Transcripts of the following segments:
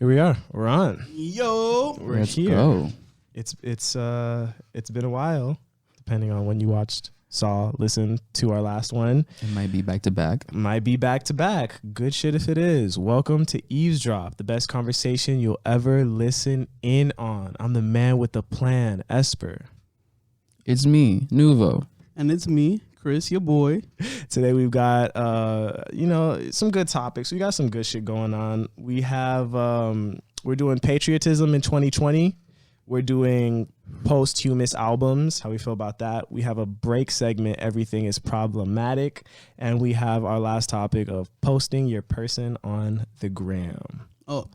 Here we are. We're on. Yo, We're Let's here. go. It's been a while, depending on when you watched, saw, listened to our last one. It might be back to back. Might be back to back. Good shit if it is. Welcome to Eavesdrop, the best conversation you'll ever listen in on. I'm the man with the plan, Esper. It's me, Nuvo. and it's me, Chris, your boy. Today we've got some good topics. We got some good shit going on. We have we're doing patriotism in 2020. We're doing posthumous albums, how we feel about that. We have a break segment, everything is problematic, and we have our last topic of posting your person on the gram. Oh,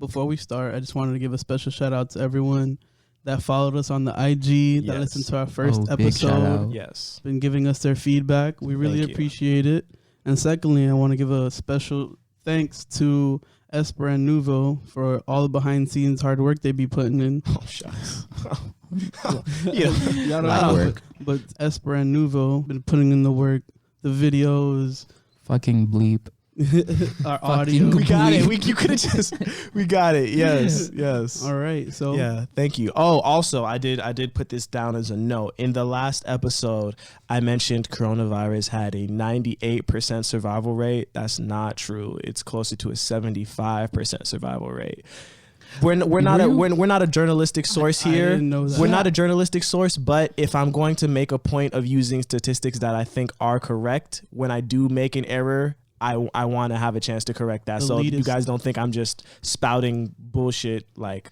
before we start, I just wanted to give a special shout out to everyone that followed us on the IG, that Yes. listened to our first big shout episode, out. Yes. been giving us their feedback. We really Thank you. appreciate it. And secondly, I want to give a special thanks to Esper and Nuvo for all the behind scenes hard work they be putting in. Oh, shucks. Y'all don't Light know, work. but Esper and Nuvo been putting in the work, the videos, Fucking bleep. our audio. We got it. You could have just. We got it. Yes. Yes. All right, so Yeah, thank you. Oh, also, I did put this down as a note. In the last episode, I mentioned coronavirus had a 98% survival rate. That's not true. It's closer to a 75% survival rate. We're not a journalistic source I here. didn't know that. We're not a journalistic source, but if I'm going to make a point of using statistics that I think are correct, when I do make an error, I want to have a chance to correct that. So you Elitist. guys don't think I'm just spouting bullshit like.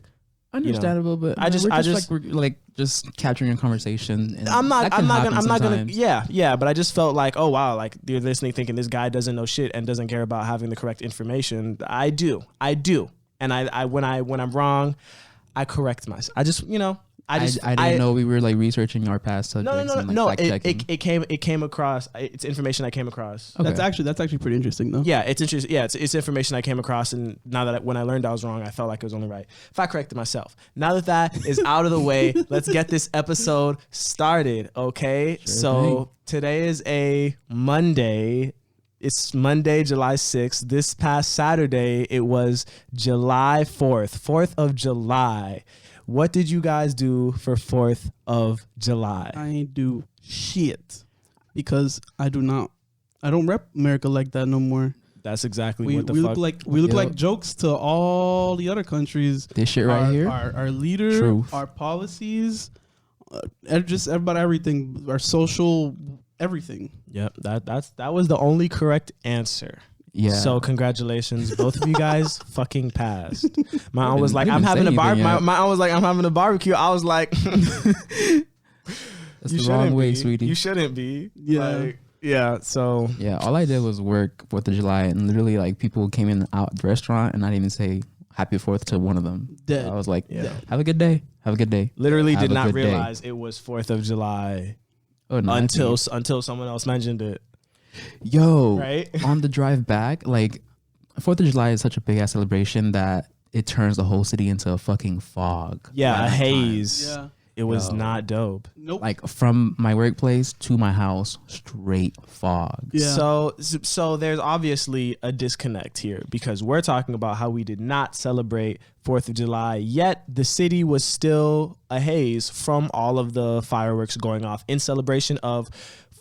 Understandable, but I just we're just capturing a conversation. And I'm not gonna sometimes. yeah, but I just felt like, oh wow, like you're listening thinking this guy doesn't know shit and doesn't care about having the correct information. I do. And I when I'm wrong, I correct myself. I didn't know we were like researching our past subjects. No. And, like, fact-checking. It came across. It's information I came across. Okay. That's actually pretty interesting though. Yeah, it's interesting. Yeah, it's information I came across, and now that when I learned I was wrong, I felt like it was only right if I corrected myself. Now that is out of the way, let's get this episode started. Okay, Sure thing. Today is a Monday. It's Monday, July 6th. This past Saturday, it was July 4th, 4th of July. What did you guys do for 4th of July? I ain't do shit because I don't rep America like that no more. That's exactly We what the look fuck. like Yep. jokes to all the other countries. This shit right here. Our leader, Truth. our policies, just about everything, our social everything. Yep, that was the only correct answer. Yeah. So congratulations, both of you guys fucking passed. My aunt was like, we I'm didn't having say a bar. anything yet. My aunt was like, I'm having a barbecue. I was like, That's you the wrong shouldn't way, be. sweetie. You shouldn't be. Yeah. Like, yeah. So Yeah, all I did was work 4th of July, and literally like people came in out the restaurant, and I didn't even say Happy 4th to one of them. Dead. I was like, Yeah. have a good day. Have a good day. literally Have did a not good day. realize it was 4th of July Oh, no, until someone else mentioned it. yo, Right? on the drive back, like 4th of July is such a big ass celebration that it turns the whole city into a fucking fog. Yeah, a Last time. haze. Yeah. It was Yo. not dope. Nope. Like from my workplace to my house, straight fog. Yeah. So there's obviously a disconnect here because we're talking about how we did not celebrate 4th of July, yet the city was still a haze from all of the fireworks going off in celebration of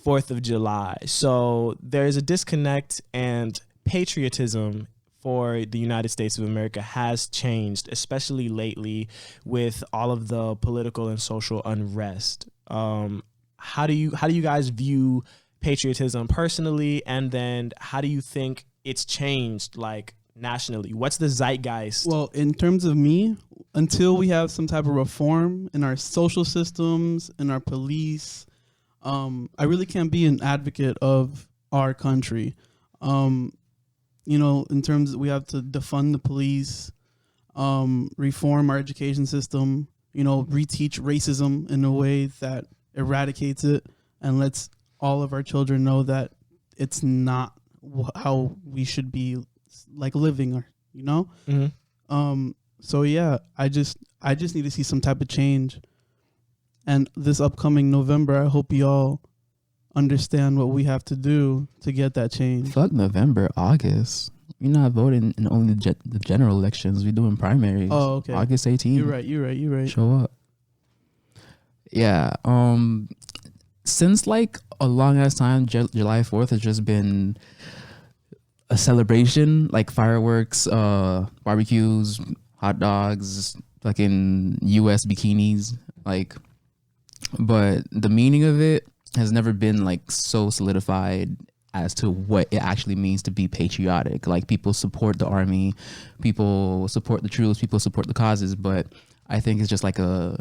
4th of July. So there's a disconnect, and patriotism for the United States of America has changed, especially lately with all of the political and social unrest. How do you guys view patriotism personally, and then how do you think it's changed like nationally? What's the zeitgeist? Well, in terms of me, until we have some type of reform in our social systems, in our police, I really can't be an advocate of our country. In terms we have to defund the police, reform our education system, reteach racism in a way that eradicates it and lets all of our children know that it's not how we should be like living, Mm-hmm. So yeah, I just need to see some type of change. And this upcoming November, I hope y'all understand what we have to do to get that change. Fuck November, August. You're not voting in only the general elections. We're doing primaries. Oh, okay. August 18th. You're right. Show up. Yeah. Since like a long ass time, July 4th has just been a celebration, like fireworks, barbecues, hot dogs, fucking US bikinis, like. But the meaning of it has never been like so solidified as to what it actually means to be patriotic. Like, people support the army, people support the troops, people support the causes, but I think it's just like a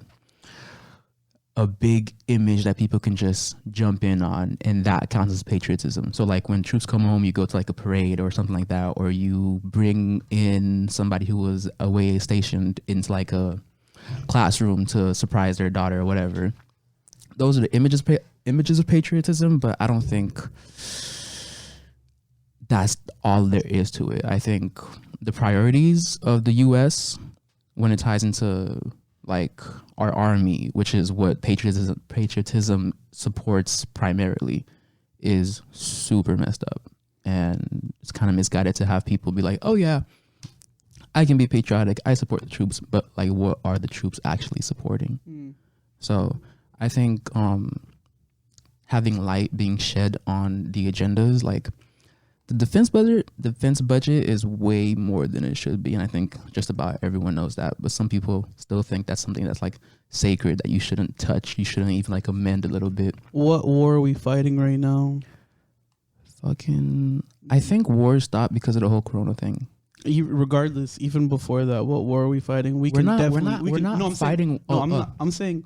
big image that people can just jump in on, and that counts as patriotism. So like when troops come home, you go to like a parade or something like that, or you bring in somebody who was away stationed into like a classroom to surprise their daughter or whatever. Those are the images of patriotism, but I don't think that's all there is to it. I think the priorities of the U.S. when it ties into like our army, which is what patriotism supports primarily, is super messed up. And it's kind of misguided to have people be like, oh yeah, I can be patriotic, I support the troops, but like, what are the troops actually supporting? So I think having light being shed on the agendas, like the defense budget is way more than it should be, and I think just about everyone knows that. But some people still think that's something that's like sacred, that you shouldn't touch, you shouldn't even like amend a little bit. What war are we fighting right now? I think wars stopped because of the whole Corona thing. Regardless, even before that, what war are we fighting? We're not fighting. I'm saying,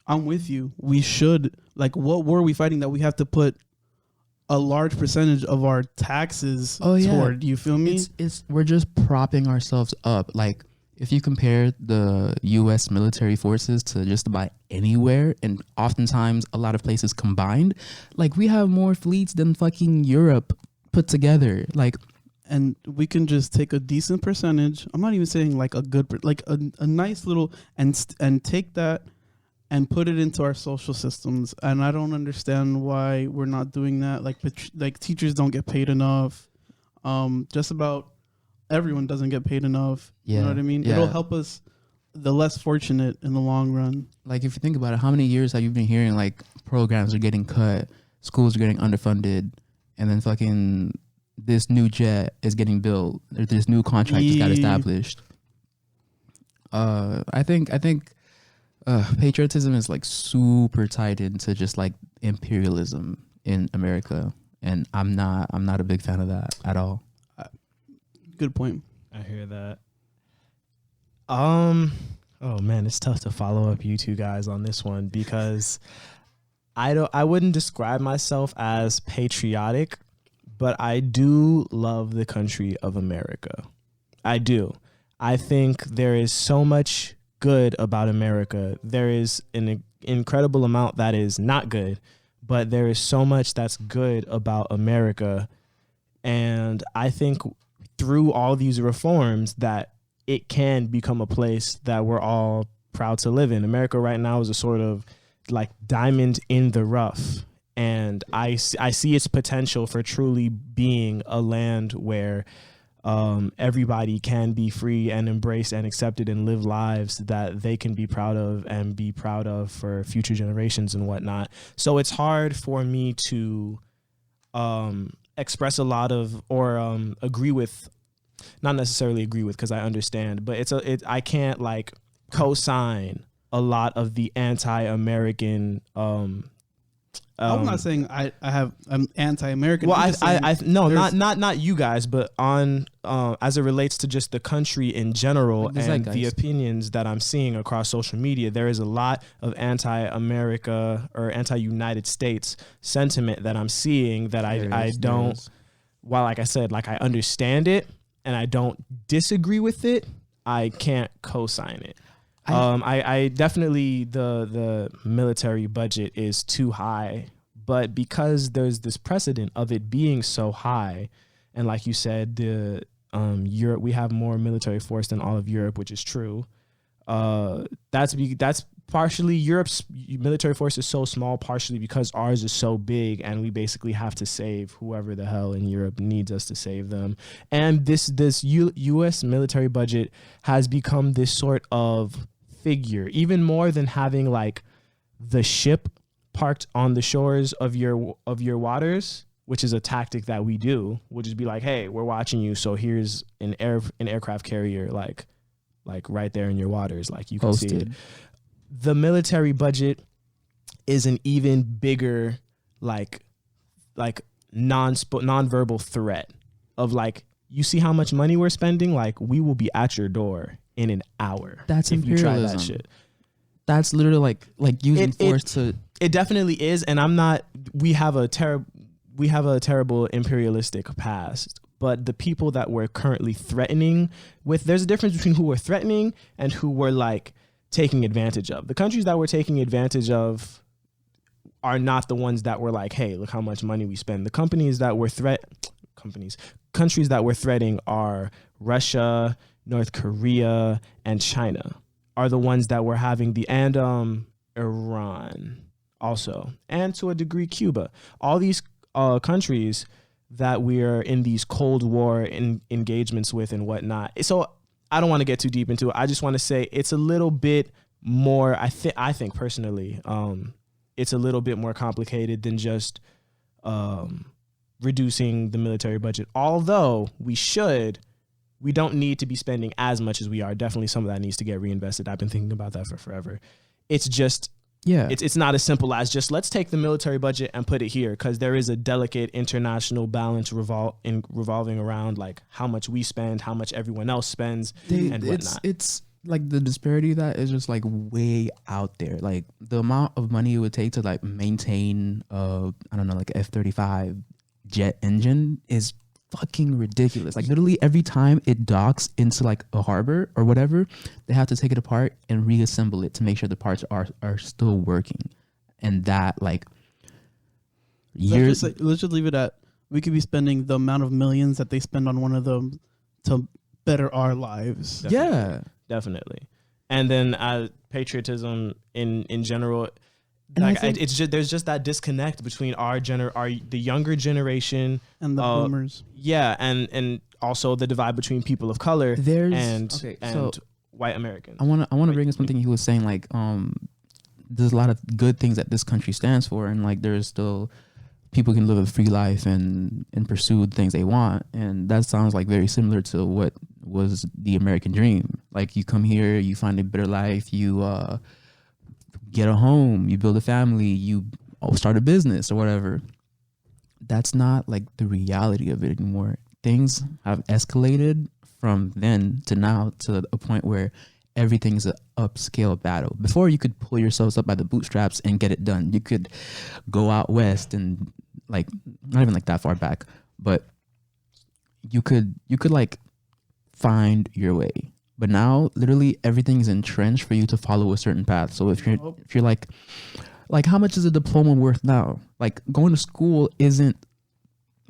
I'm with you. We should, like, what war are we fighting that we have to put a large percentage of our taxes toward? You feel me? We're just propping ourselves up. Like, if you compare the U.S. military forces to just about anywhere, and oftentimes a lot of places combined, like, we have more fleets than fucking Europe put together. Like, and we can just take a decent percentage. I'm not even saying like a good, like a nice little, and take that and put it into our social systems. And I don't understand why we're not doing that. Like teachers don't get paid enough. Just about everyone doesn't get paid enough. Yeah. You know what I mean? Yeah. It'll help us, the less fortunate, in the long run. Like, if you think about it, how many years have you been hearing like programs are getting cut, schools are getting underfunded, and then fucking this new jet is getting built, or this new contract just got established. I think patriotism is like super tied into just like imperialism in America, and I'm not a big fan of that at all. Good point. I hear that. Oh man, it's tough to follow up you two guys on this one, because I wouldn't describe myself as patriotic, but I do love the country of America. I do. I think there is so much good about America. There is an incredible amount that is not good, but there is so much that's good about America. And I think through all these reforms that it can become a place that we're all proud to live in. America right now is a sort of like diamond in the rough. And I see its potential for truly being a land where everybody can be free and embraced and accepted and live lives that they can be proud of and be proud of for future generations and whatnot. So it's hard for me to express a lot of, or agree with, not necessarily agree with, because I understand, but I can't like co-sign a lot of the anti-American I'm not saying I'm anti-American. Well, no, there's- not you guys, but on as it relates to just the country in general, like and the opinions that I'm seeing across social media, there is a lot of anti-America or anti-United States sentiment that I'm seeing that I don't. While, like I said, like I understand it and I don't disagree with it, I can't co-sign it. I definitely, the military budget is too high, but because there's this precedent of it being so high, and like you said, Europe, we have more military force than all of Europe, which is true. That's partially Europe's military force is so small, partially because ours is so big, and we basically have to save whoever the hell in Europe needs us to save them. And this U.S. military budget has become this sort of figure, even more than having like the ship parked on the shores of your waters, which is a tactic that we do. We'll just be like, hey, we're watching you, so here's an aircraft carrier like right there in your waters, like you can see it. The military budget is an even bigger like non-verbal threat of like, you see how much money we're spending, like we will be at your door in an hour. That's if imperialism. You try that shit. That's literally like using force to. It definitely is, and I'm not. We have a terrible imperialistic past, but the people that we're currently threatening with, there's a difference between who we're threatening and who we're like taking advantage of. The countries that we're taking advantage of are not the ones that we're like, hey, look how much money we spend. The countries that we're threatening are Russia, North Korea, and China are the ones that we're having and Iran also, and to a degree Cuba. All these countries that we're in these Cold War engagements with and whatnot. So I don't want to get too deep into it. I just want to say it's a little bit more, I think personally, it's a little bit more complicated than just reducing the military budget. Although we don't need to be spending as much as we are. Definitely some of that needs to get reinvested. I've been thinking about that for forever. It's just, it's not as simple as just let's take the military budget and put it here, because there is a delicate international balance revolving around like how much we spend, how much everyone else spends, and whatnot. It's like the disparity of that is just like way out there. Like the amount of money it would take to like maintain like F-35 jet engine is fucking ridiculous. Like literally every time it docks into like a harbor or whatever, they have to take it apart and reassemble it to make sure the parts are still working. And that like years. Let's just leave it at, we could be spending the amount of millions that they spend on one of them to better our lives. Definitely. And then patriotism in general. Like it's just, there's just that disconnect between the younger generation and the boomers. Yeah, and also the divide between people of color and white Americans. I want to bring up something he was saying, like there's a lot of good things that this country stands for, and like there's still people can live a free life and pursue the things they want, and that sounds like very similar to what was the American dream. Like you come here, you find a better life, you get a home, you build a family, you start a business or whatever. That's not like the reality of it anymore. Things have escalated from then to now to a point where everything's an upscale battle. Before, you could pull yourselves up by the bootstraps and get it done. You could go out west and like not even like that far back, but you could like find your way. But now, literally, everything's entrenched for you to follow a certain path. So if you're like how much is a diploma worth now? Like going to school isn't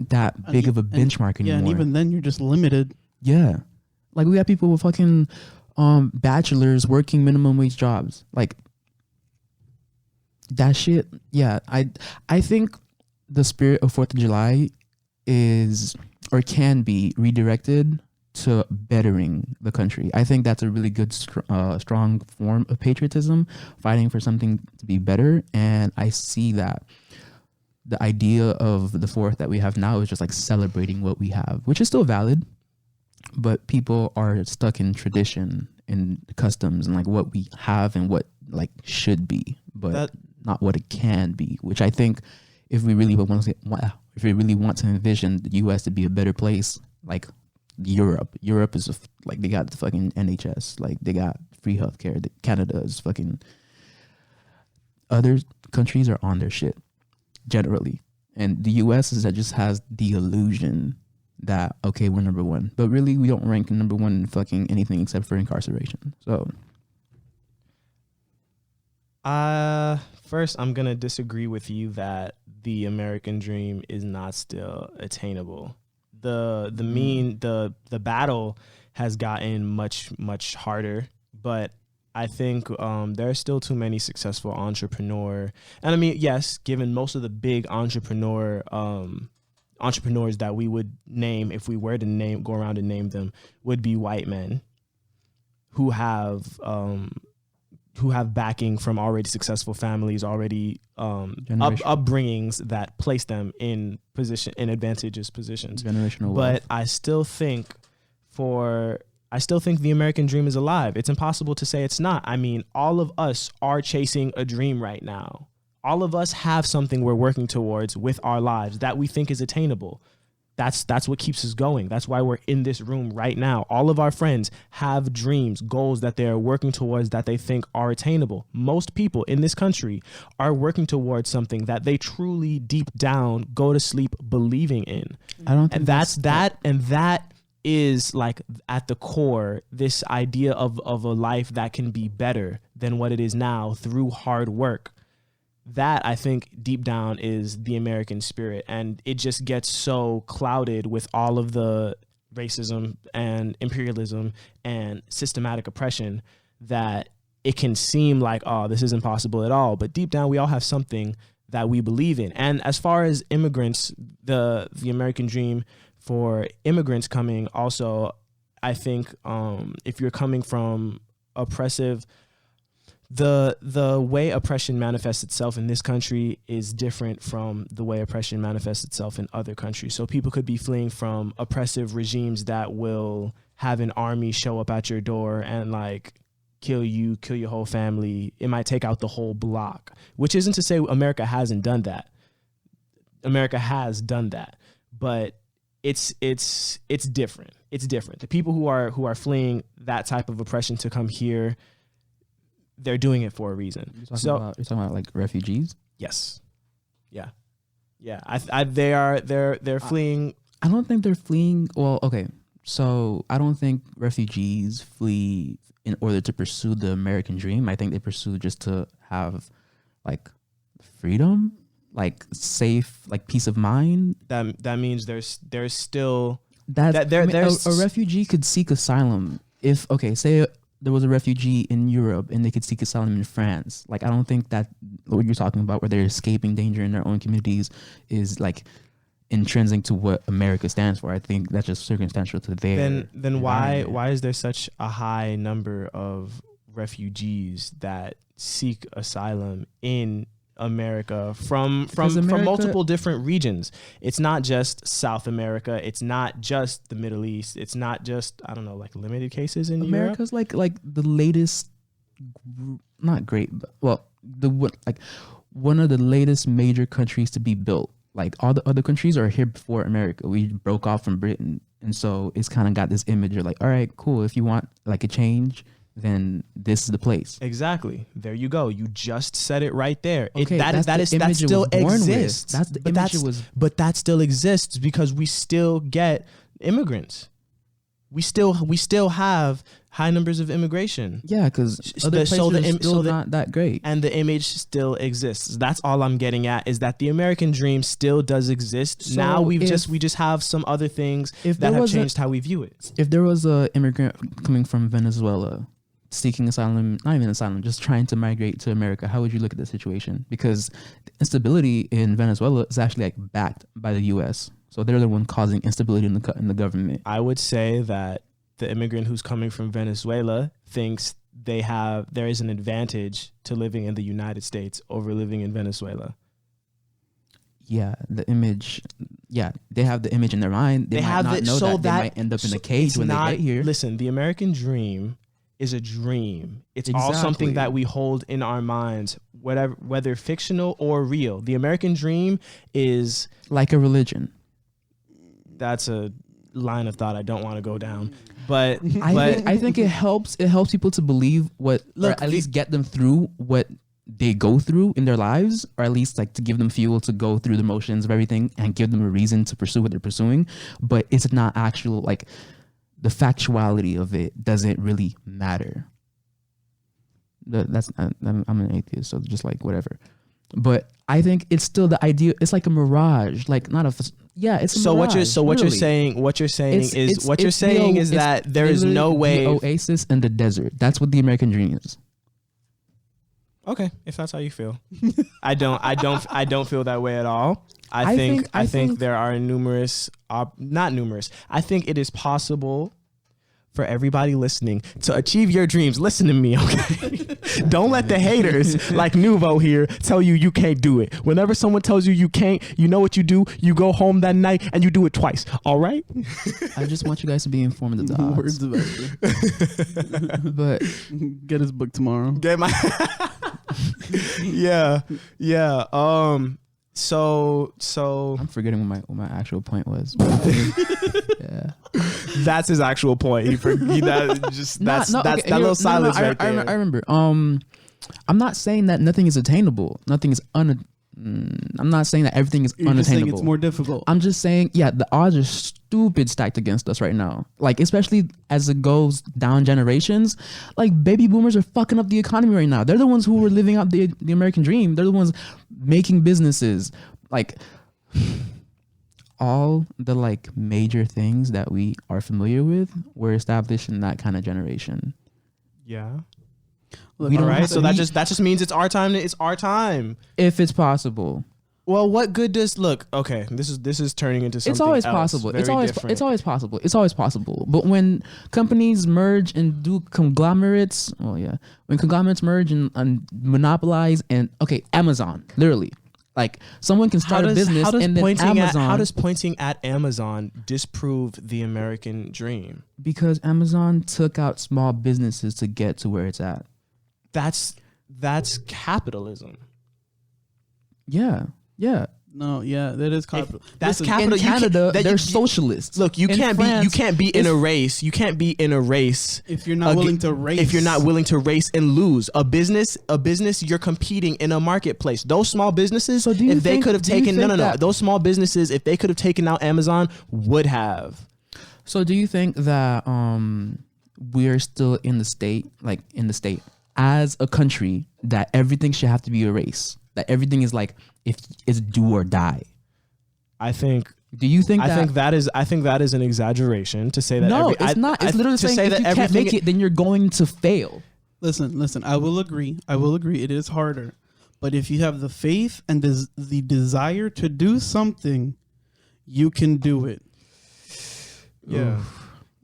that big of a benchmark anymore. Yeah, and even then, you're just limited. Yeah, like we got people with fucking bachelors working minimum wage jobs. Like that shit. Yeah, I think the spirit of 4th of July is or can be redirected to bettering the country. I think that's a really good, strong form of patriotism, fighting for something to be better. And I see that the idea of the 4th that we have now is just like celebrating what we have, which is still valid, but people are stuck in tradition and customs and like what we have and what like should be, but not what it can be, which I think if we really want to envision the U.S. to be a better place, like Europe is like they got the fucking NHS, like they got free healthcare. Canada is fucking. Other countries are on their shit generally, and the U.S. is that just has the illusion that okay, we're number one, but really we don't rank number one in fucking anything except for incarceration. So, first I'm gonna disagree with you that the American dream is not still attainable. The battle has gotten much harder, but I think there are still too many successful entrepreneurs given most of the big entrepreneurs that we would name if we were to go around and name them would be white men who have backing from already successful families, already upbringings that place them in advantageous positions. Generational but wealth. I still think the American dream is alive. It's impossible to say it's not. I mean, all of us are chasing a dream right now. All of us have something we're working towards with our lives that we think is attainable. That's what keeps us going. That's why we're in this room right now. All of our friends have dreams, goals that they're working towards that they think are attainable. Most people in this country are working towards something that they truly deep down go to sleep believing in. I don't think that is like at the core, this idea of a life that can be better than what it is now through hard work. That, I think, deep down is the American spirit. And it just gets so clouded with all of the racism and imperialism and systematic oppression that it can seem like, oh, this isn't possible at all. But deep down, we all have something that we believe in. And as far as immigrants, the American dream for immigrants coming also, I think if you're coming from oppressive, the way oppression manifests itself in this country is different from the way oppression manifests itself in other countries. So people could be fleeing from oppressive regimes that will have an army show up at your door and like kill you, kill your whole family. It might take out the whole block, which isn't to say America hasn't done that. America has done that, but it's different. It's different. The people who are fleeing that type of oppression to come here, they're doing it for a reason. You're talking about like refugees? Yes. Yeah. They're fleeing. I don't think they're fleeing. Well, okay. So I don't think refugees flee in order to pursue the American dream. I think they pursue just to have like freedom, like safe, like peace of mind. That means there's still a refugee could seek asylum if, okay, say there was a refugee in Europe and they could seek asylum in France. Like, I don't think that what you're talking about, where they're escaping danger in their own communities, is like intrinsic to what America stands for. I think that's just circumstantial to their. Then why is there such a high number of refugees that seek asylum in America from multiple different regions? It's not just South America. It's not just the Middle East. It's not just, I don't know, like limited cases in America's Europe. like the latest, not great, but well, one of the latest major countries to be built. Like all the other countries are here before America. We broke off from Britain, and so it's kind of got this image of like, all right, cool. If you want like a change, then this is the place. Exactly. There you go. You just said it right there. Okay, That still exists. That's the image it was. But that still exists because we still get immigrants. We still have high numbers of immigration. Yeah, because other places are still not that great. And the image still exists. That's all I'm getting at, is that the American dream still does exist. So now we just have some other things that have changed how we view it. If there was an immigrant coming from Venezuela seeking asylum, not even asylum, just trying to migrate to America, how would you look at the situation? Because the instability in Venezuela is actually like backed by the U.S., so they're the one causing instability in the government. I would say that the immigrant who's coming from Venezuela thinks there is an advantage to living in the United States over living in Venezuela. Yeah, the image. Yeah, they have the image in their mind. They might not know that they might end up in a cage when they get here. Listen, the American dream is a dream. It's all something that we hold in our minds, whether fictional or real. The American dream is like a religion. That's a line of thought I don't want to go down, but I think it helps people to believe or at least get them through what they go through in their lives, or at least like to give them fuel to go through the motions of everything and give them a reason to pursue what they're pursuing. But it's not actual, like the factuality of it doesn't really matter. I'm an atheist, so just like whatever. But I think it's still the idea. It's like a mirage, like not a. Yeah, it's a mirage. What you're saying is that there is no way. The oasis and the desert. That's what the American dream is. Okay, if that's how you feel. I don't feel that way at all. I think there are not numerous. I think it is possible for everybody listening to achieve your dreams. Listen to me, okay? Don't let the haters like Nuvo here tell you can't do it. Whenever someone tells you can't, you know what you do? You go home that night and you do it twice. All right? I just want you guys to be informed of the Words odds. of Esper. But Get his book tomorrow. Get my yeah. So I'm forgetting what my actual point was. Yeah. that's his actual point. That little silence right there. I remember. I'm not saying that nothing is attainable. Nothing is I'm not saying that everything is You're just saying unattainable. it's more difficult. I'm just saying, yeah, the odds are stupid stacked against us right now. Like, especially as it goes down generations, like baby boomers are fucking up the economy right now. They're the ones who were living out the American dream. They're the ones making businesses. Like, all the like major things that we are familiar with were established in that kind of generation. Yeah. Look, We don't All right. have So to- that just means it's our time. It's our time. If it's possible. Well, what good does look? Okay, this is turning into something. It's always else, possible. very It's always different. it's always possible. It's always possible. But when companies merge and do conglomerates, when conglomerates merge and monopolize and Amazon, literally, like someone can start a business and then Amazon. How does pointing at Amazon disprove the American dream? Because Amazon took out small businesses to get to where it's at. That's capitalism. Yeah. No, yeah, that is capital. That's Listen, capital. In Canada, they're you- socialists. Look, you In can't France, be in a race. You can't be in a race if you're not willing to race. If you're not willing to race and lose. A business, you're competing in a marketplace. Those small businesses, So do you if they think- could have do you taken think that- those small businesses, if they could have taken out Amazon, would have. So do you think that we're still in the state as a country that everything should have to be a race? That everything is like if it's do or die. I think. Do you think I think that is an exaggeration to say that. no, it's not. It's literally to saying say if that you can't everything. make it, then you're going to fail. Listen. I will agree. It is harder, but if you have the faith and the desire to do something, you can do it. Yeah.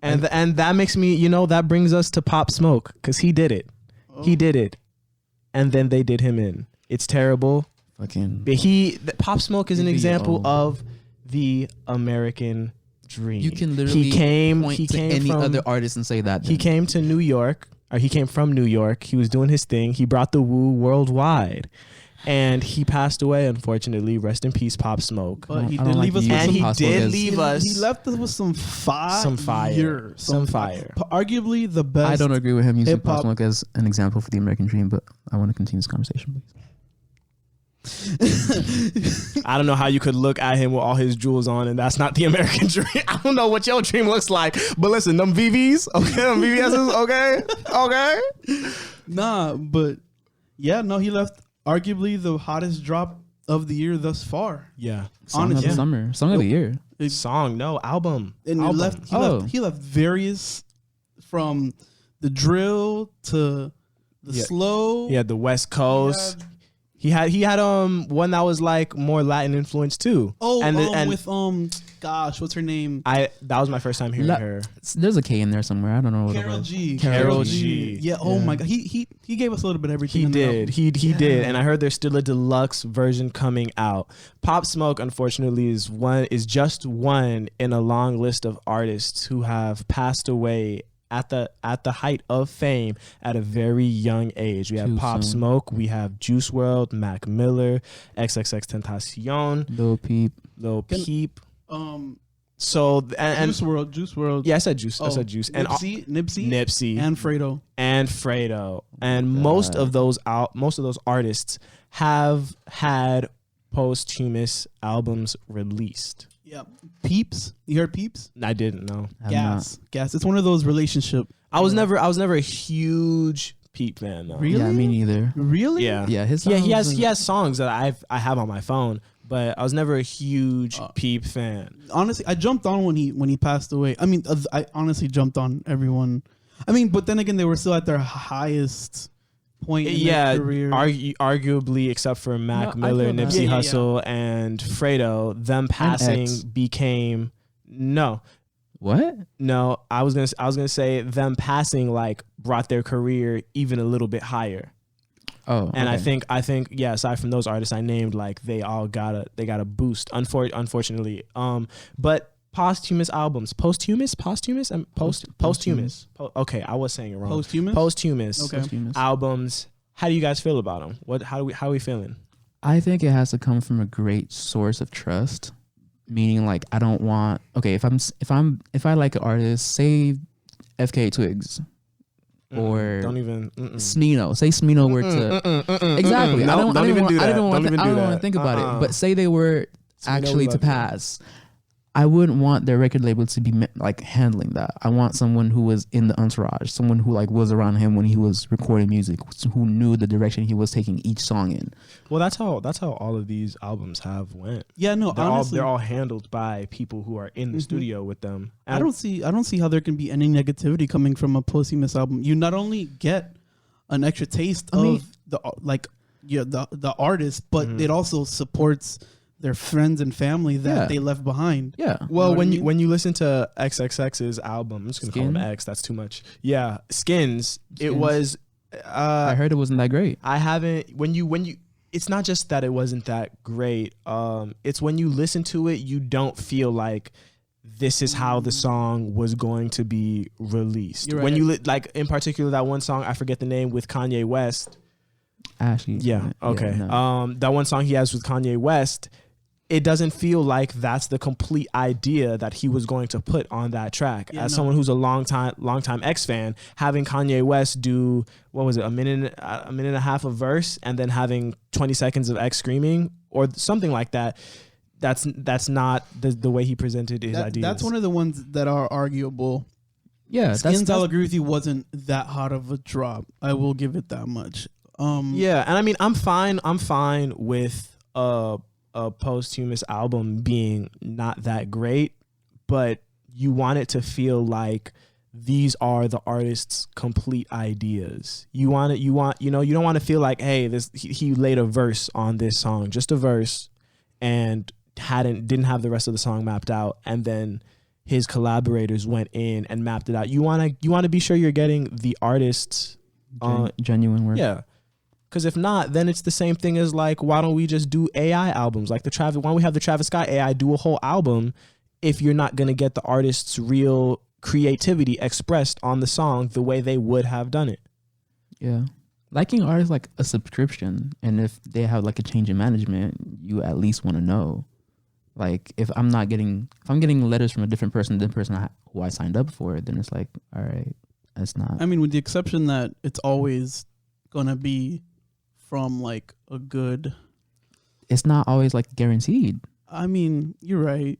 And that makes me, that brings us to Pop Smoke because he did it. He did it, and then they did him in. It's terrible. Fucking. But Pop Smoke is an example of the American dream. You can literally he came to any from, other artist and say that. He came to New York, or he came from New York. He was doing his thing. He brought the woo worldwide. And he passed away, unfortunately. Rest in peace, Pop Smoke. But he I don't did like leave us you with And some. he Pop Smoke did is- leave us He left us with some fire. Some fire. Arguably the best. I don't agree with him using hip-hop- Pop Smoke as an example for the American dream, but I want to continue this conversation, please. I don't know how you could look at him with all his jewels on and that's not the American dream. I don't know what your dream looks like. But listen, them VVs, okay, them VVS's, okay. Nah, but yeah, no, he left arguably the hottest drop of the year thus far. Yeah. Song of Honestly. the summer, song of the year. Album. And Album. he left various from the drill to the slow. He had the West Coast. He had one that was like more Latin influence too. With gosh, what's her name? That was my first time hearing her. There's a K in there somewhere. I don't know what it Carol was. G. Carol G. Yeah. Oh my God. He gave us a little bit of everything. He in the did. album. He did. And I heard there's still a deluxe version coming out. Pop Smoke, unfortunately, is just one in a long list of artists who have passed away at the height of fame at a very young age. We have Too Pop soon. Smoke, we have Juice WRLD, Mac Miller, XXX Tentacion, Lil Peep. Lil Peep. Juice WRLD. Yeah, I said Juice. I said Juice. Nipsey, and Fredo. and Fredo. And most of those artists have had posthumous albums released. Yeah. Peeps. You heard Peeps? I didn't know. Gas. It's one of those relationship. I was never a huge Peep fan though. Really? Yeah, me neither. Really? Yeah. Yeah, his Yeah, songs he has songs that I have on my phone, but I was never a huge Peep fan. Honestly, I jumped on when he passed away. I mean, I honestly jumped on everyone. I mean, but then again, they were still at their highest point in Yeah, their career. arguably, except for Mac No, I Miller, feel that. Nipsey Yeah. Hussle, and Fredo, them passing X. became no. What? No, I was gonna say them passing like brought their career even a little bit higher. Oh, And okay. I think yeah, aside from those artists I named, like they got a boost. Unfortunately, but posthumous albums, posthumous. Okay, I was saying it wrong. Posthumous Okay. Posthumous. albums. How do you guys feel about them? How are we feeling? I think it has to come from a great source of trust. Meaning, like, I don't want. Okay, if I like an artist, say FK Twigs or Don't even Smino. Say Smino were to exactly. No, I don't even do that. I don't Don't want even do to that. think about it. But say they were actually to pass. I wouldn't want their record label to be like handling that. I want someone who was in the entourage, someone who like was around him when he was recording music, who knew the direction he was taking each song in. Well, that's how all of these albums have went. Yeah, no, honestly, They're all handled by people who are in the studio with them. And I don't see how there can be any negativity coming from a posthumous album. You not only get an extra taste of the artist, but it also supports their friends and family that they left behind. Yeah. Well, You know what I when you listen to XXX's album, I'm just gonna call him Skin? X. That's too much. Yeah, Skins. It was. I heard it wasn't that great. I haven't. When you. It's not just that it wasn't that great. It's when you listen to it, you don't feel like this is how the song was going to be released. You're When right. you like, in particular, that one song, I forget the name, with Kanye West. Actually. Yeah. Okay. No. That one song he has with Kanye West, it doesn't feel like that's the complete idea that he was going to put on that track. Yeah, As no. someone who's a long time X fan, having Kanye West do, what was it, a minute and a half of verse, and then having 20 seconds of X screaming or something like that, that's not the way he presented his ideas. That's one of the ones that are arguable. Yeah. Skins, I'll agree with you, wasn't that hot of a drop. I will give it that much. Yeah, and I mean, I'm fine with a posthumous album being not that great, but you want it to feel like these are the artist's complete ideas. You don't want to feel like, hey, he laid a verse on this song, just a verse, and didn't have the rest of the song mapped out, and then his collaborators went in and mapped it out. You want to be sure you're getting the artist's Genuine work. yeah. Because if not, then it's the same thing as like, why don't we just do AI albums? Like why don't we have the Travis Scott AI do a whole album if you're not going to get the artist's real creativity expressed on the song the way they would have done it? Yeah. Liking art is like a subscription. And if they have like a change in management, you at least want to know. Like if I'm getting letters from a different person than the person who I signed up for, then it's like, all right, that's not. I mean, with the exception that it's always going to be from like a good. It's not always like guaranteed. I mean, you're right.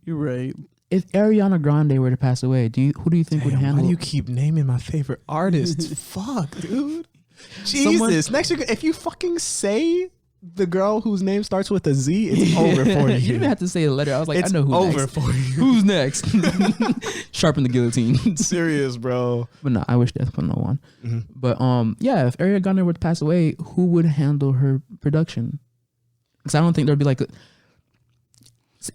If Ariana Grande were to pass away, who do you think would handle? Why do you keep naming my favorite artists? Fuck, dude. Jesus. Next year, if you fucking say the girl whose name starts with a Z, it's over for you. You didn't have to say the letter. I was like, It's I know who's over next. for you. Who's next? Sharpen the guillotine. Serious, bro. But no, I wish death upon no one. But yeah, if Ariana Grande were to pass away, who would handle her production? Because I don't think there'd be like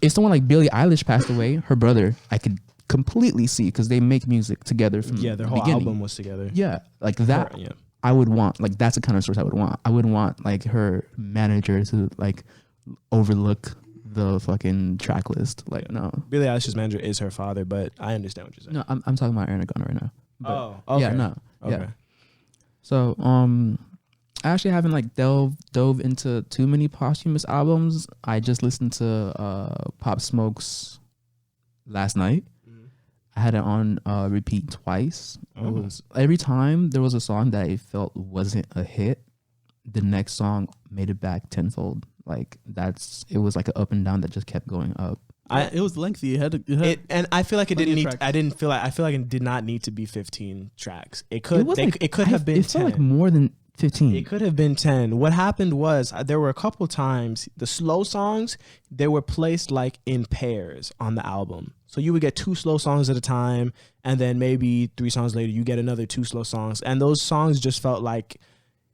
if someone like Billie Eilish passed away, her brother, I could completely see because they make music together from Yeah, their whole beginning. album was together. Yeah, like that. Yeah. I would want like that's the kind of source I would want. I wouldn't want like her manager to like overlook the fucking track list. Like no, Billie Eilish's manager is her father, but I understand what you're saying. no, I'm talking about Ariana Grande right now. But, okay. yeah, no, Okay. yeah. So I actually haven't like dove into too many posthumous albums. I just listened to Pop Smoke's last night. I had it on repeat twice. It was every time there was a song that I felt wasn't a hit, the next song made it back tenfold. Like it was like an up and down that just kept going up. It was lengthy. It had And I feel like it plenty didn't of need. tracks. I feel like it did not need to be 15 tracks. It could. was like, it could have been It 10. felt like more than 15. It could have been 10. What happened was there were a couple times the slow songs, they were placed like in pairs on the album. So you would get 2 slow songs at a time, and then maybe 3 songs later you get another 2 slow songs. And those songs just felt like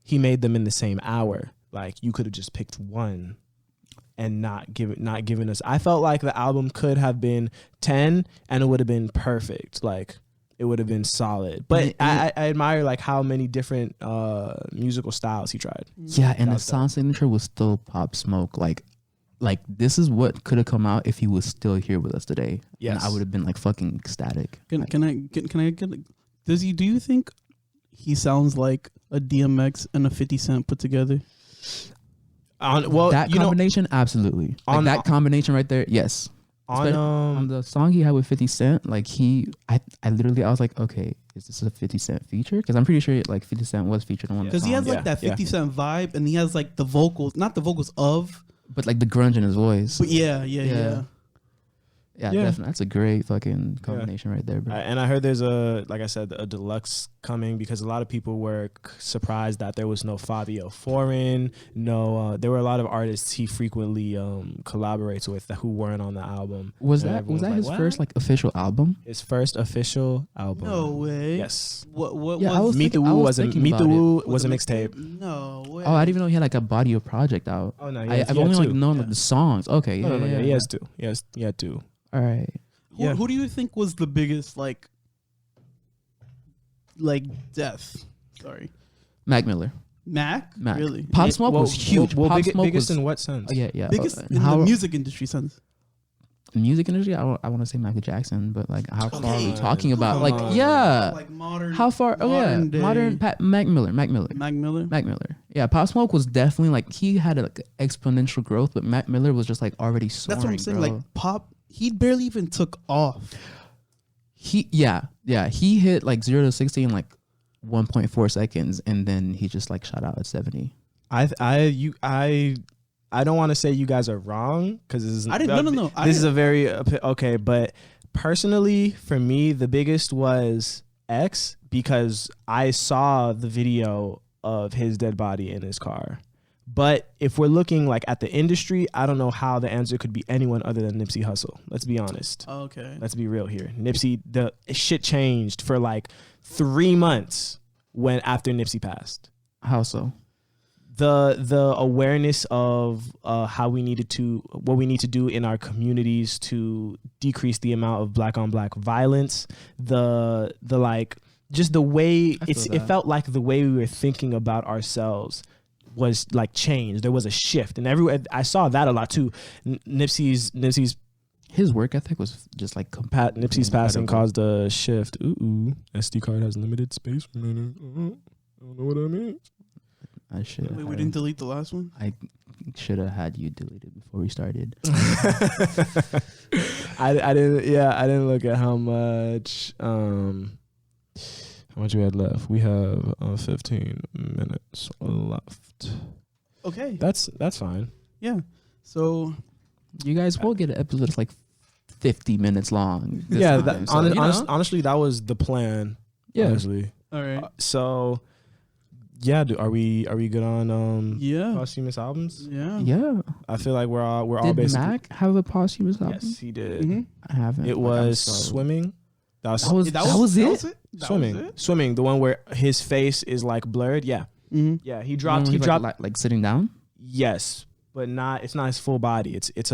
he made them in the same hour. Like you could have just picked one and not given us. I felt like the album could have been 10 and it would have been perfect. Like it would have been solid. But I admire like how many different musical styles he tried. Yeah, and the sound signature was still Pop Smoke. Like this is what could have come out if he was still here with us today. Yes. And I would have been like fucking ecstatic. Can I get? Do you think he sounds like a DMX and a 50 Cent put together? That combination, absolutely. Like that combination right there, yes. On the song he had with 50 Cent, like I was like, okay, is this a 50 Cent feature? Because I'm pretty sure like 50 Cent was featured on one of the songs. Because he has like that 50 Cent vibe, and he has like the vocals, not the vocals of, but like the grunge in his voice. But yeah. Yeah, definitely. That's a great fucking combination right there, bro. And I heard there's like I said, a deluxe coming because a lot of people were surprised that there was no Fabio Foreign. No, there were a lot of artists he frequently collaborates with who weren't on the album. Was that his first like official album? His first official album. No way. Yes. What yeah, was Meet the Woo was a mixtape. No way. Oh, I didn't even know he had like a body of project out. Oh no, I've only like known like the songs. Okay, no, he has two. He had two. All right. Who do you think was the biggest like death? Sorry, Mac Miller. Mac. Really? Pop Smoke was huge. Well, Pop Smoke biggest was, in what sense? Oh, yeah. Biggest in the music industry sense. Music industry, I want to say Michael Jackson, but like how far are we talking about? Come Like on. Like modern. How far? Modern Mac Miller. Mac Miller. Yeah, Pop Smoke was definitely like he had like exponential growth, but Mac Miller was just like already soaring. That's what I'm saying. Bro. Like Pop, he barely even took off. He hit like 0 to 60 in like 1.4 seconds, and then he just like shot out at 70. I don't want to say you guys are wrong because this is No. This is a very okay, but personally for me the biggest was X because I saw the video of his dead body in his car. But if we're looking like at the industry, I don't know how the answer could be anyone other than Nipsey Hussle. Let's be honest. Okay. Let's be real here. Nipsey, the shit changed for like 3 months after Nipsey passed. How so? The awareness of what we need to do in our communities to decrease the amount of black on black violence, the like just the way it felt like the way we were thinking about ourselves was like changed. There was a shift, and everywhere I saw that a lot too. Nipsey's his work ethic was just like Nipsey's passing caused a shift. SD card has limited space for a minute. I don't know what that means. Wait, we didn't delete the last one? I should have had you delete it before we started. I didn't look at how much we had left. We have 15 minutes left. Okay. That's fine. Yeah. So you guys will get an episode that's like 50 minutes long. Honestly, that was the plan. Yeah. Honestly. All right. So yeah, are we good on yeah posthumous albums? Yeah. I feel like we're all did basically. Did Mac have a posthumous album? Yes, he did. Mm-hmm. I haven't. It was Swimming. That was it. Swimming. The one where his face is like blurred. Yeah. Mm-hmm. Yeah. He dropped. Like sitting down. Yes, but it's not his full body. It's his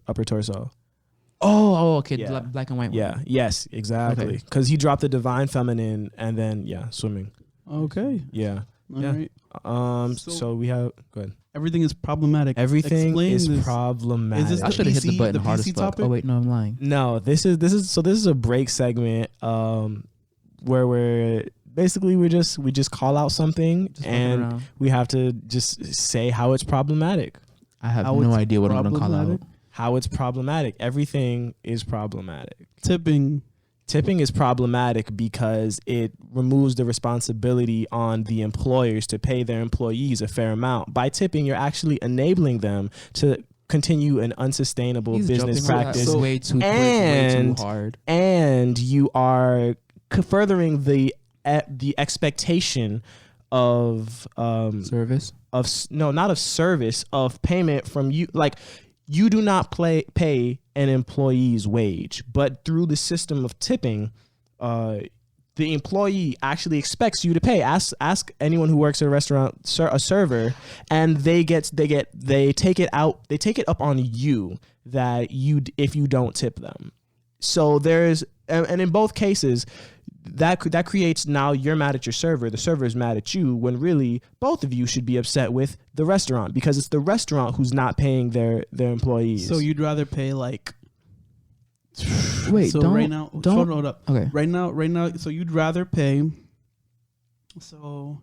upper torso. Oh, okay. Yeah. Black and white. Yeah. Yes. Exactly. Because he dropped the Divine Feminine and then Swimming. Okay. Yeah. All right. So we have. Go ahead. Everything is problematic. Everything is problematic. Is this I should have hit the button hard as BC fuck. topic? Oh wait, no, I'm lying. No, this is a break segment where we just call out something and we have to just say how it's problematic. I have no idea what I'm going to call out. How it's problematic. Everything is problematic. Tipping is problematic because it removes the responsibility on the employers to pay their employees a fair amount. By tipping, you're actually enabling them to continue an unsustainable business practice. Way too quick, way too hard. And you are furthering the expectation of service. Not of service, of payment from you. Like, you do not pay an employee's wage, but through the system of tipping, the employee actually expects you to pay. Ask anyone who works at a restaurant, a server, and they take it up on you that if you don't tip them. So and in both cases, that creates, now you're mad at your server, the server is mad at you, when really both of you should be upset with the restaurant, because it's the restaurant who's not paying their employees. So you'd rather pay like. Wait, so don't right now, don't hold up. Okay. Right now. So you'd rather pay. So,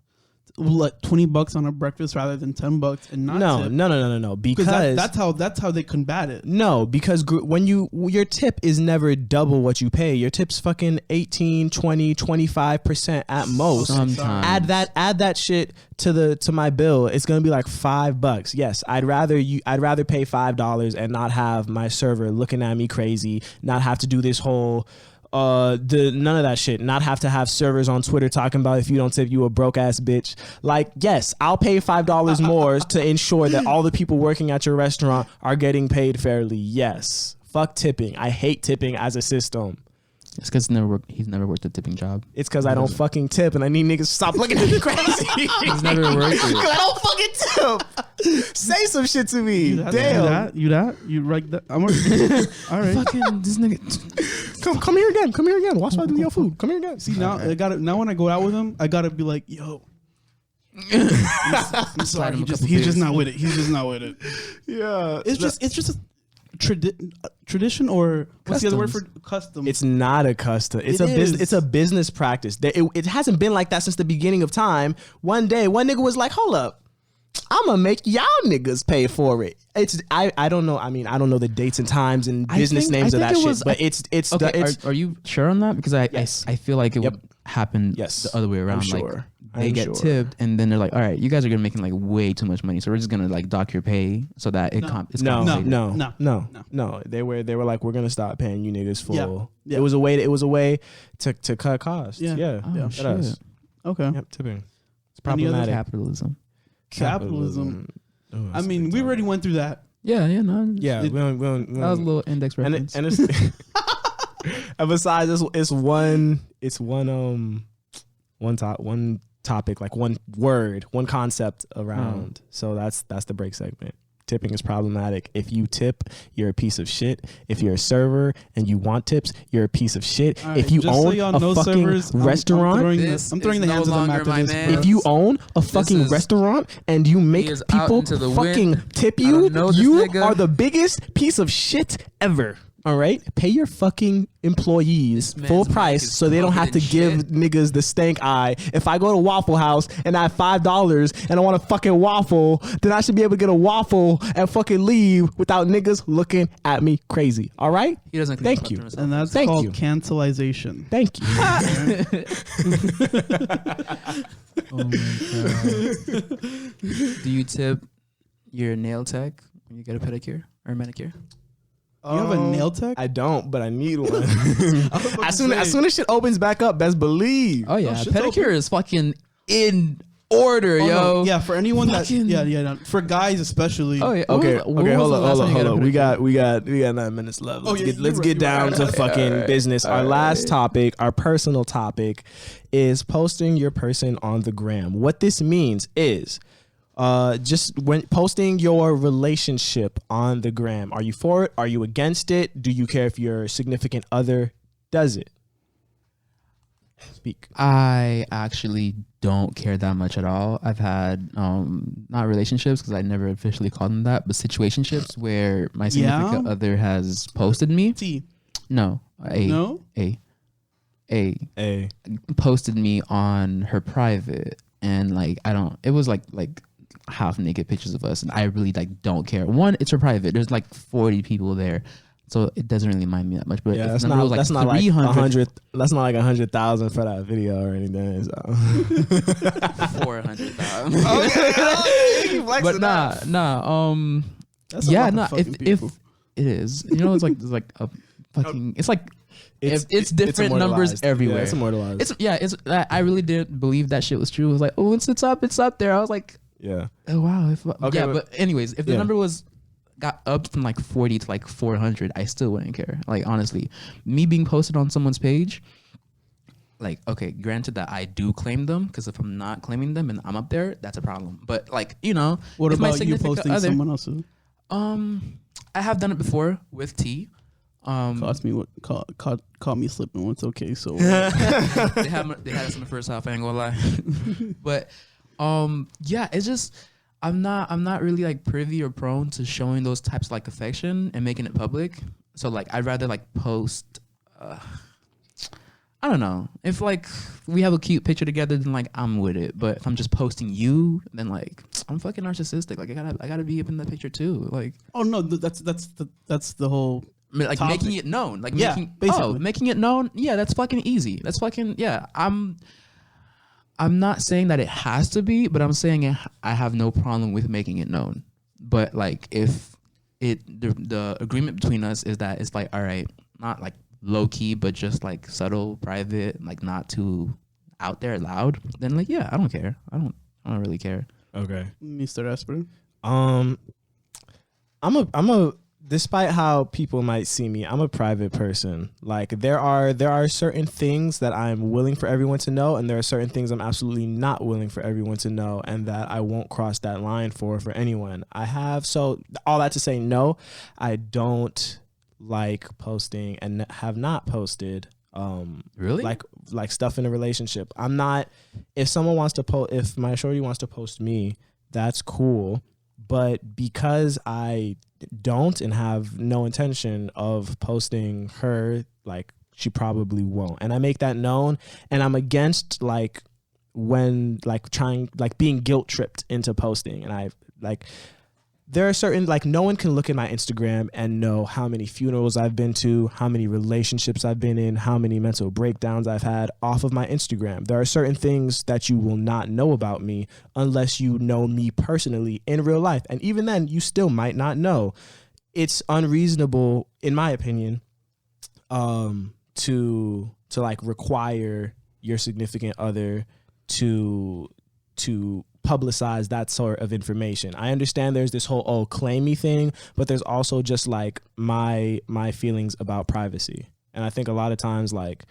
like $20 on a breakfast rather than $10 and not tip. No. Because that's how they combat it. No, because when your tip is never double what you pay. Your tip's fucking 18, 20, 25% at most. Sometimes. Add that shit to my bill. It's gonna be like $5. Yes, I'd rather pay $5 and not have my server looking at me crazy, not have to do this whole none of that shit, not have to have servers on Twitter talking about if you don't tip, you a broke ass bitch. Like, yes, I'll pay $5 more to ensure that all the people working at your restaurant are getting paid fairly. Yes, fuck tipping. I hate tipping as a system. It's because he's never worked a tipping job. It's because I don't fucking tip, and I need niggas to stop looking at me crazy. He's never worked it. I don't fucking tip. Say some shit to me. Damn. You right that? I'm all right. Fucking this nigga. Come here again. Come here again. Watch my your food. Come here again. See, now I got it. Now when I go out with him, I gotta be like, yo. I'm sorry. He's just not with it. He's just not with it. Yeah. It's just a tradition, or what's the other word for custom? It's not a custom. It's a business practice. It hasn't been like that since the beginning of time. One day, one nigga was like, "Hold up, I'm gonna make y'all niggas pay for it." I don't know. I mean, I don't know the dates and times and business names of that shit. But it's okay. Are you sure on that? Because I feel like it would happen the other way around. I'm like sure. they get tipped, and then they're like, "All right, you guys are gonna making like way too much money, so we're just gonna like dock your pay so that it's compensated." No. They were like, "We're gonna stop paying you niggas full." Yeah. It was a way to cut costs. Yeah. Oh, shit. Okay. Yep. Tipping. It's problematic. Capitalism. Oh, I mean, we already went through that. Yeah. No. Yeah. That was a little index reference. And and besides, it's one topic, like one word, one concept around. So that's the break segment. Tipping is problematic. If you tip, you're a piece of shit. If you're a server and you want tips, you're a piece of shit. Right, if you own a fucking restaurant, I'm throwing the hands of them after this. if you own a fucking restaurant and you make people fucking tip you, you are the biggest piece of shit ever. All right, pay your fucking employees full price so they don't have to give niggas the stank eye. If I go to Waffle House and I have $5 and I want a fucking waffle, then I should be able to get a waffle and fucking leave without niggas looking at me crazy. All right? He doesn't. Thank you. And that's called cancelization. Thank you. Oh my god. Do you tip your nail tech when you get a pedicure or manicure? You have a nail tech? I don't, but I need one. as soon as shit opens back up, best believe. Oh yeah, pedicure is fucking in order, yo. No. Yeah, for anyone for guys especially. Oh yeah. Okay, hold up. We got 9 minutes left. Let's get down to fucking business. Our last topic, our personal topic, is posting your person on the gram. What this means is just when posting your relationship on the gram. Are you for it? Are you against it? Do you care if your significant other does it? Speak. I actually don't care that much at all. I've had not relationships, because I never officially called them that, but situationships where my significant other has posted me. A posted me on her private, and like it was like half naked pictures of us, and I really like don't care. One, it's her private. There's like 40 people there, so it doesn't really mind me that much. But that's not like 100. That's not like 100,000 for that video or anything. So. 400,000. Okay, but nah. If it is, it's like a fucking. It's like. It's different numbers everywhere. Yeah, it's immortalized. I really didn't believe that shit was true. It was like, oh, it's up there. I was like, yeah. Oh wow. But anyways, if the number got up from like 40 to like 400, I still wouldn't care. Like honestly, me being posted on someone's page, like, okay, granted that I do claim them, because if I'm not claiming them and I'm up there, that's a problem. But like, you know, What if my about you significant posting other, someone else's? I have done it before with T. Caught me slipping once. Okay, so they had us in the first half. I ain't gonna lie, but yeah, it's just I'm not really like privy or prone to showing those types of like affection and making it public. So like I'd rather like post. I don't know. If like we have a cute picture together, then like I'm with it. But if I'm just posting you, then like I'm fucking narcissistic. Like I gotta be up in the picture too. Like oh no, that's the whole like topic. making it known. Like Yeah, basically. making it known. Yeah, that's fucking easy. That's fucking yeah. I'm not saying that it has to be, but I'm saying I have no problem with making it known. But like if the agreement between us is that it's like all right, not like low key, but just like subtle, private, like not too out there loud, then like yeah, I don't care. I don't really care. Okay. Mr. Esper. I'm a despite how people might see me, I'm a private person. Like there are certain things that I'm willing for everyone to know, and there are certain things I'm absolutely not willing for everyone to know, and that I won't cross that line for anyone. So all that to say, no, I don't like posting and have not posted Really? like stuff in a relationship. I'm not, if someone wants to post, if my shorty wants to post me, that's cool, but because I don't and have no intention of posting her, like she probably won't, and I make that known, and I'm against like when like trying like being guilt tripped into posting, and I like there are certain, like, no one can look at my Instagram and know how many funerals I've been to, how many relationships I've been in, how many mental breakdowns I've had off of my Instagram. There are certain things that you will not know about me unless you know me personally in real life. And even then, you still might not know. It's unreasonable, in my opinion, to like require your significant other to publicize that sort of information. I understand there's this whole claim me thing, but there's also just like my feelings about privacy. And I think a lot of times, like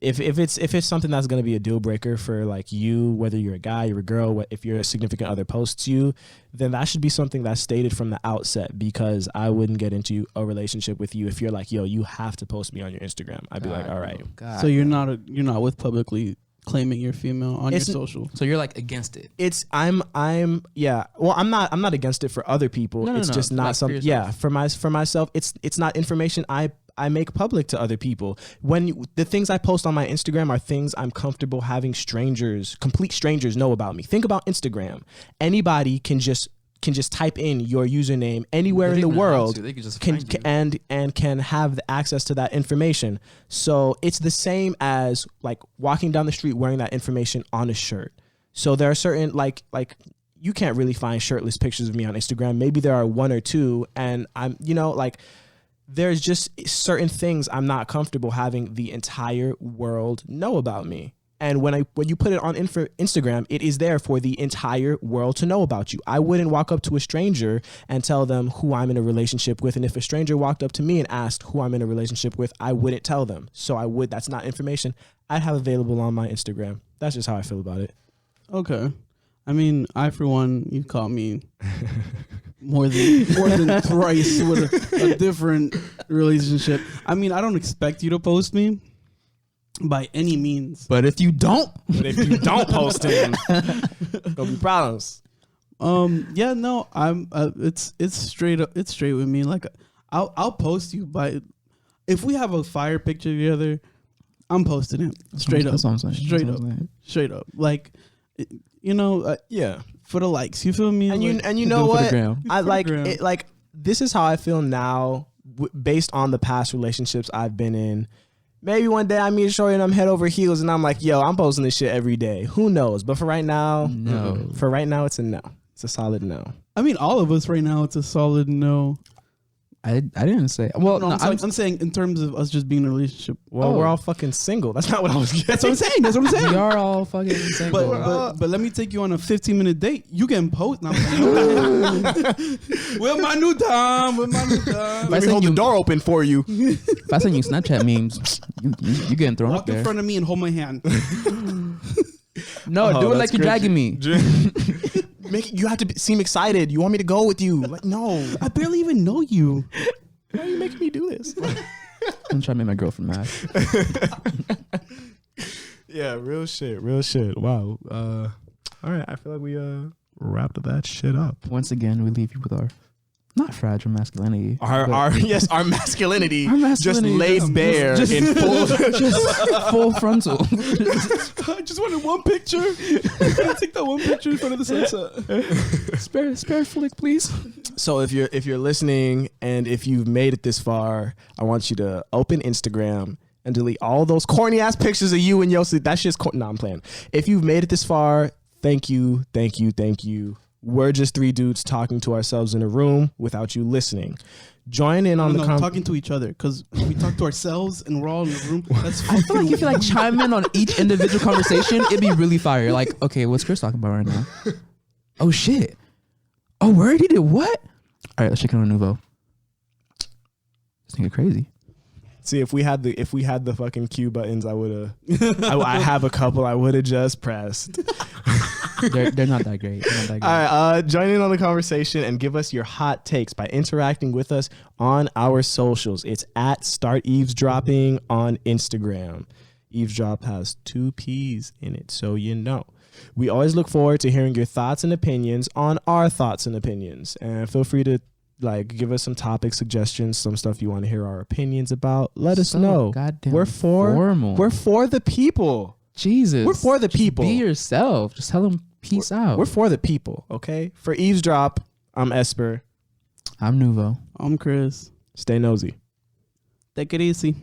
if it's something that's going to be a deal breaker for like you, whether you're a guy, you're a girl, if your significant other posts you, then that should be something that's stated from the outset, because I wouldn't get into a relationship with you if you're like, yo, you have to post me on your Instagram. I'd be like, all right. So you're not with publicly claiming you're female on your social. So you're like against it. It's I'm yeah. Well, I'm not against it for other people. No, it's just not like something. Yeah, for myself, it's not information I make public to other people. When the things I post on my Instagram are things I'm comfortable having complete strangers know about me. Think about Instagram. Anybody can just type in your username anywhere in the world and can have the access to that information. So it's the same as like walking down the street wearing that information on a shirt. So there are certain like you can't really find shirtless pictures of me on Instagram. Maybe there are one or two, and I'm like there's just certain things I'm not comfortable having the entire world know about me. And when you put it on Instagram, it is there for the entire world to know about you. I wouldn't walk up to a stranger and tell them who I'm in a relationship with. And if a stranger walked up to me and asked who I'm in a relationship with, I wouldn't tell them. So that's not information I'd have available on my Instagram. That's just how I feel about it. Okay. I mean, I, for one, you caught me more than thrice with a different relationship. I mean, I don't expect you to post me by any means. But if you don't Post him, there'll be problems. Yeah, no, I'm. It's straight up. It's straight with me. Like, I'll post you, but if we have a fire picture together, I'm posting it straight up. That's what I'm saying. Straight up. Like, Yeah, for the likes. You feel me? And you know what? I like gram. it. Like, this is how I feel now, based on the past relationships I've been in. Maybe one day I meet a shorty and I'm head over heels and I'm like, yo, I'm posting this shit every day. Who knows? But for right now, no. For right now, it's a no. It's a solid no. I mean, all of us right now, it's a solid no. I didn't say. Well, No, I'm saying in terms of us just being in a relationship. Well, we're all fucking single. That's not what I was getting. That's what I'm saying. That's what I'm saying. We are all fucking single. But let me take you on a 15-minute date. You getting post? With my new time. With my new time. Let me hold the door open for you. If I send you Snapchat memes, you getting thrown up Walk there. in front of me and hold my hand. No, do it like you're dragging me. You have to seem excited. You want me to go with you? Like, no. I barely even know you. Why are you making me do this? I'm trying to make my girlfriend mad. Yeah, real shit. Wow. All right, I feel like we wrapped that shit up. Once again, we leave you with our not fragile masculinity. Our masculinity, Our masculinity just laid bare in full full frontal. I just wanted one picture. Take that one picture in front of the sunset. spare flick, please. So if you're listening and if you've made it this far, I want you to open Instagram and delete all those corny ass pictures of you and Yossi. That shit's no, I'm playing. If you've made it this far, thank you. We're just three dudes talking to ourselves in a room without you listening. Join in on talking to each other, because we talk to ourselves and we're all in the room. That's I feel like if you like chime in on each individual conversation, it'd be really fire. Like, okay, what's Chris talking about right now? Oh shit. Oh, word, he did what? All right, let's check in on Nuvo. This nigga crazy. See, if we had the fucking cue buttons, I would have. I have a couple. I would have just pressed. They're not that great. All right, join in on the conversation and give us your hot takes by interacting with us on our socials. It's at Start Eavesdropping on Instagram. Eavesdrop has 2 P's in it, so you know. We always look forward to hearing your thoughts and opinions on our thoughts and opinions. And feel free to give us some topic suggestions, some stuff you want to hear our opinions about. Let us know. Goddamn We're for the people. Jesus. We're for the people. Be yourself. Just tell them peace out. We're for the people, okay? For Eavesdrop, I'm Esper. I'm Nuvo. I'm Chris. Stay nosy. Take it easy.